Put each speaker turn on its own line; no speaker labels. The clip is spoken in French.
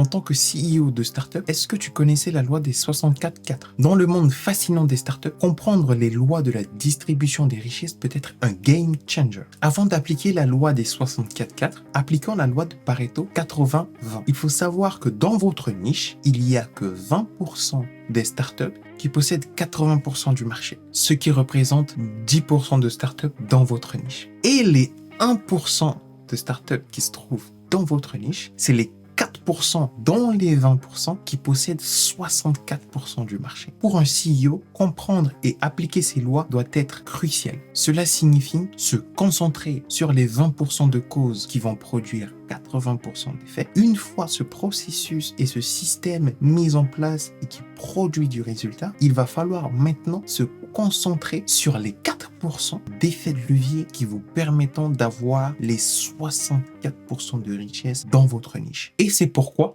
En tant que CEO de startup, est-ce que tu connaissais la loi des 64-4? Dans le monde fascinant des startups, comprendre les lois de la distribution des richesses peut être un game changer. Avant d'appliquer la loi des 64-4, appliquons la loi de Pareto 80-20. Il faut savoir que dans votre niche, il n'y a que 20% des startups qui possèdent 80% du marché, ce qui représente 10% de startups dans votre niche. Et les 1% de startups qui se trouvent dans votre niche, c'est les 4% dans les 20% qui possèdent 64% du marché. Pour un CEO, comprendre et appliquer ces lois doit être crucial. Cela signifie se concentrer sur les 20% de causes qui vont produire 80% d'effets. Une fois ce processus et ce système mis en place et qui produit du résultat, il va falloir maintenant se concentrer sur les 4% d'effets de levier qui vous permettront d'avoir les 64% de richesse dans votre niche. Et c'est pourquoi